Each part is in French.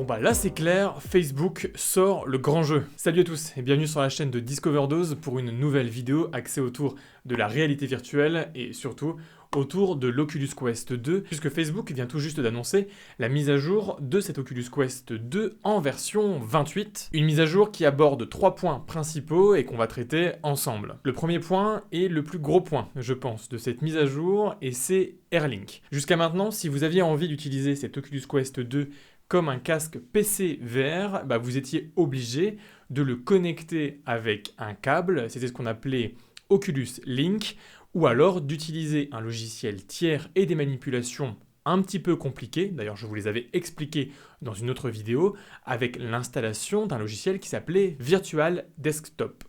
Bon là c'est clair, Facebook sort le grand jeu. Salut à tous et bienvenue sur la chaîne de Discoverdose pour une nouvelle vidéo axée autour de la réalité virtuelle et surtout autour de l'Oculus Quest 2 puisque Facebook vient tout juste d'annoncer la mise à jour de cet Oculus Quest 2 en version 28. Une mise à jour qui aborde 3 points principaux et qu'on va traiter ensemble. Le premier point est le plus gros point, je pense, de cette mise à jour et c'est Airlink. Jusqu'à maintenant, si vous aviez envie d'utiliser cet Oculus Quest 2 comme un casque PC VR, vous étiez obligé de le connecter avec un câble, c'était ce qu'on appelait Oculus Link, ou alors d'utiliser un logiciel tiers et des manipulations un petit peu compliquées, d'ailleurs je vous les avais expliquées dans une autre vidéo, avec l'installation d'un logiciel qui s'appelait Virtual Desktop.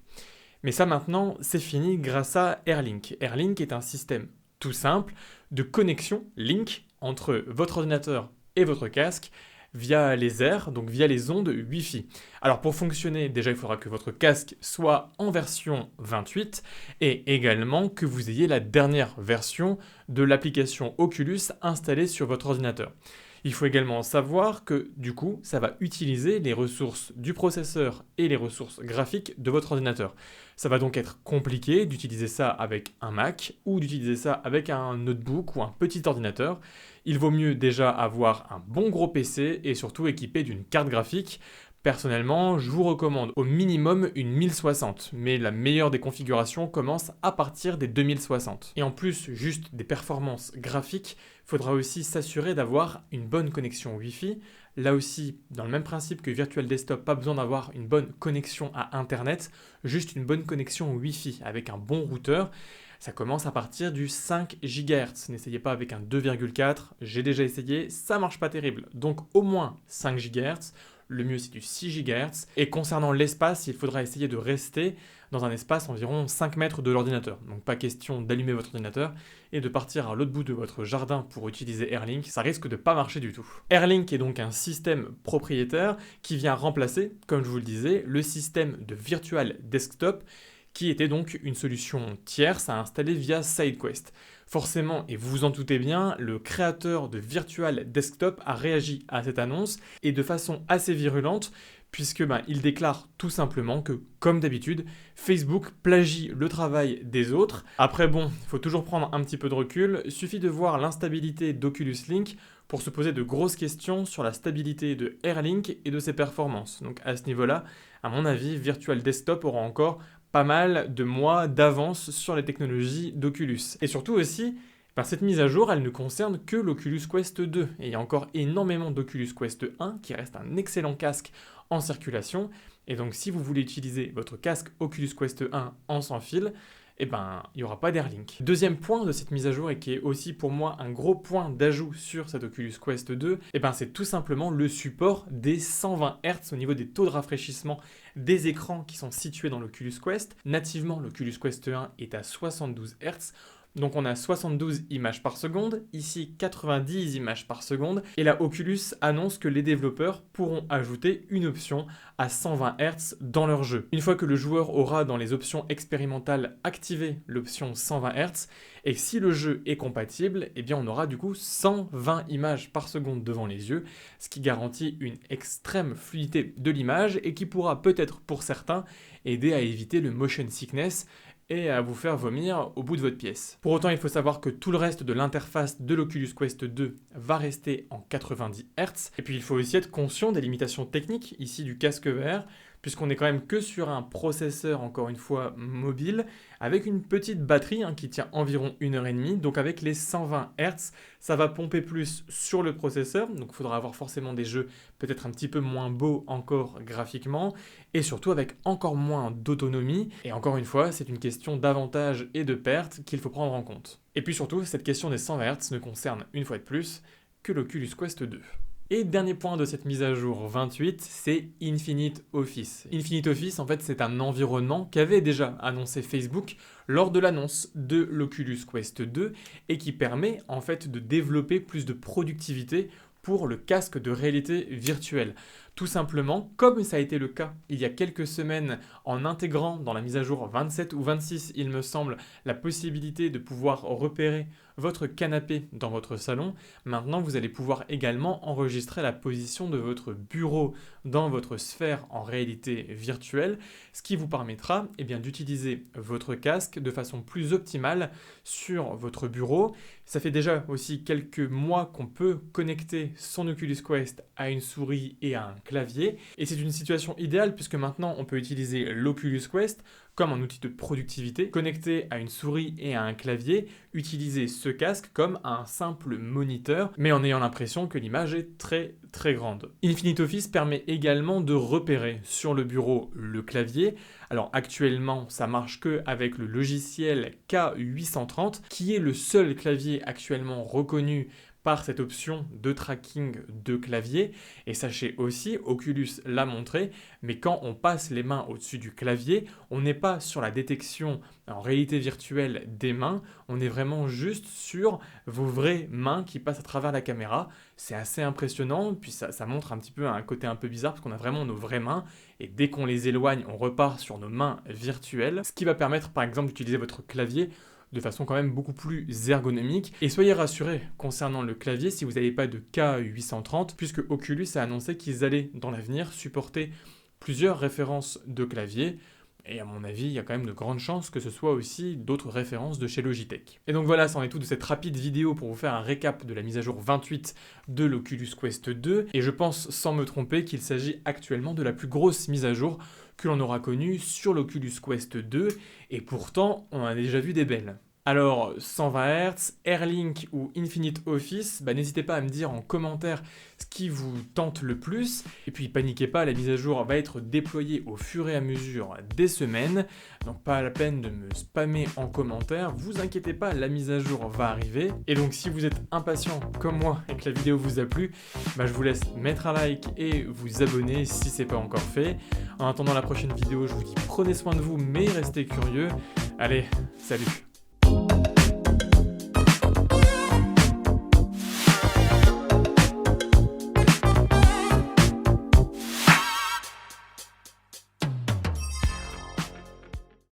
Mais ça maintenant, c'est fini grâce à Airlink. Airlink est un système tout simple de connexion Link entre votre ordinateur et votre casque via les airs, donc via les ondes Wi-Fi. Alors pour fonctionner, déjà il faudra que votre casque soit en version 28 et également que vous ayez la dernière version de l'application Oculus installée sur votre ordinateur. Il faut également savoir que du coup, ça va utiliser les ressources du processeur et les ressources graphiques de votre ordinateur. Ça va donc être compliqué d'utiliser ça avec un Mac ou d'utiliser ça avec un notebook ou un petit ordinateur. Il vaut mieux déjà avoir un bon gros PC et surtout équipé d'une carte graphique. Personnellement, je vous recommande au minimum une 1060, mais la meilleure des configurations commence à partir des 2060. Et en plus, juste des performances graphiques, il faudra aussi s'assurer d'avoir une bonne connexion Wi-Fi. Là aussi, dans le même principe que Virtual Desktop, pas besoin d'avoir une bonne connexion à Internet, juste une bonne connexion Wi-Fi avec un bon routeur. Ça commence à partir du 5 GHz. N'essayez pas avec un 2,4, j'ai déjà essayé, ça marche pas terrible. Donc au moins 5 GHz. Le mieux c'est du 6 GHz. Et concernant l'espace, il faudra essayer de rester dans un espace environ 5 mètres de l'ordinateur. Donc pas question d'allumer votre ordinateur et de partir à l'autre bout de votre jardin pour utiliser Airlink, ça risque de pas marcher du tout. Airlink est donc un système propriétaire qui vient remplacer, comme je vous le disais, le système de Virtual Desktop qui était donc une solution tierce à installer via SideQuest. Forcément, et vous vous en doutez bien, le créateur de Virtual Desktop a réagi à cette annonce et de façon assez virulente puisque il déclare tout simplement que, comme d'habitude, Facebook plagie le travail des autres. Après bon, il faut toujours prendre un petit peu de recul, il suffit de voir l'instabilité d'Oculus Link pour se poser de grosses questions sur la stabilité de Airlink et de ses performances. Donc à ce niveau-là, à mon avis, Virtual Desktop aura encore pas mal de mois d'avance sur les technologies d'Oculus. Et surtout aussi, cette mise à jour, elle ne concerne que l'Oculus Quest 2. Et il y a encore énormément d'Oculus Quest 1 qui reste un excellent casque en circulation. Et donc si vous voulez utiliser votre casque Oculus Quest 1 en sans fil, il n'y aura pas d'Airlink. Deuxième point de cette mise à jour et qui est aussi pour moi un gros point d'ajout sur cet Oculus Quest 2, c'est tout simplement le support des 120 Hz au niveau des taux de rafraîchissement des écrans qui sont situés dans l'Oculus Quest. Nativement, l'Oculus Quest 1 est à 72 Hz. Donc on a 72 images par seconde, ici 90 images par seconde, et la Oculus annonce que les développeurs pourront ajouter une option à 120 Hz dans leur jeu. Une fois que le joueur aura dans les options expérimentales activé l'option 120 Hz, et si le jeu est compatible, on aura du coup 120 images par seconde devant les yeux, ce qui garantit une extrême fluidité de l'image et qui pourra peut-être pour certains aider à éviter le motion sickness et à vous faire vomir au bout de votre pièce. Pour autant, il faut savoir que tout le reste de l'interface de l'Oculus Quest 2 va rester en 90 Hz. Et puis il faut aussi être conscient des limitations techniques ici du casque VR, puisqu'on est quand même que sur un processeur, encore une fois, mobile, avec une petite batterie qui tient environ 1h30, donc avec les 120 Hz, ça va pomper plus sur le processeur, donc il faudra avoir forcément des jeux peut-être un petit peu moins beaux encore graphiquement, et surtout avec encore moins d'autonomie, et encore une fois, c'est une question d'avantages et de pertes qu'il faut prendre en compte. Et puis surtout, cette question des 120 Hz ne concerne, une fois de plus, que l'Oculus Quest 2. Et dernier point de cette mise à jour 28, c'est Infinite Office. Infinite Office, en fait, c'est un environnement qu'avait déjà annoncé Facebook lors de l'annonce de l'Oculus Quest 2 et qui permet en fait de développer plus de productivité pour le casque de réalité virtuelle. Tout simplement, comme ça a été le cas il y a quelques semaines en intégrant dans la mise à jour 27 ou 26, il me semble, la possibilité de pouvoir repérer votre canapé dans votre salon, maintenant vous allez pouvoir également enregistrer la position de votre bureau dans votre sphère en réalité virtuelle, ce qui vous permettra d'utiliser votre casque de façon plus optimale sur votre bureau. Ça fait déjà aussi quelques mois qu'on peut connecter son Oculus Quest à une souris et à un clavier, et c'est une situation idéale puisque maintenant on peut utiliser l'Oculus Quest comme un outil de productivité, connecté à une souris et à un clavier, utiliser ce casque comme un simple moniteur, mais en ayant l'impression que l'image est très très grande. Infinite Office permet également de repérer sur le bureau le clavier. Alors actuellement, ça marche que avec le logiciel K830, qui est le seul clavier actuellement reconnu par cette option de tracking de clavier. Et sachez aussi, Oculus l'a montré, mais quand on passe les mains au-dessus du clavier, on n'est pas sur la détection en réalité virtuelle des mains, on est vraiment juste sur vos vraies mains qui passent à travers la caméra. C'est assez impressionnant, puis ça montre un petit peu un côté un peu bizarre parce qu'on a vraiment nos vraies mains et dès qu'on les éloigne, on repart sur nos mains virtuelles, ce qui va permettre par exemple d'utiliser votre clavier de façon quand même beaucoup plus ergonomique. Et soyez rassurés concernant le clavier si vous n'avez pas de K830, puisque Oculus a annoncé qu'ils allaient dans l'avenir supporter plusieurs références de clavier. Et à mon avis, il y a quand même de grandes chances que ce soit aussi d'autres références de chez Logitech. Et donc voilà, c'en est tout de cette rapide vidéo pour vous faire un récap de la mise à jour 28 de l'Oculus Quest 2. Et je pense, sans me tromper, qu'il s'agit actuellement de la plus grosse mise à jour que l'on aura connue sur l'Oculus Quest 2. Et pourtant, on a déjà vu des belles. Alors, 120 Hz, Airlink ou Infinite Office, n'hésitez pas à me dire en commentaire ce qui vous tente le plus. Et puis, paniquez pas, la mise à jour va être déployée au fur et à mesure des semaines. Donc, pas la peine de me spammer en commentaire. Vous inquiétez pas, la mise à jour va arriver. Et donc, si vous êtes impatient comme moi et que la vidéo vous a plu, je vous laisse mettre un like et vous abonner si c'est pas encore fait. En attendant la prochaine vidéo, je vous dis prenez soin de vous, mais restez curieux. Allez, salut!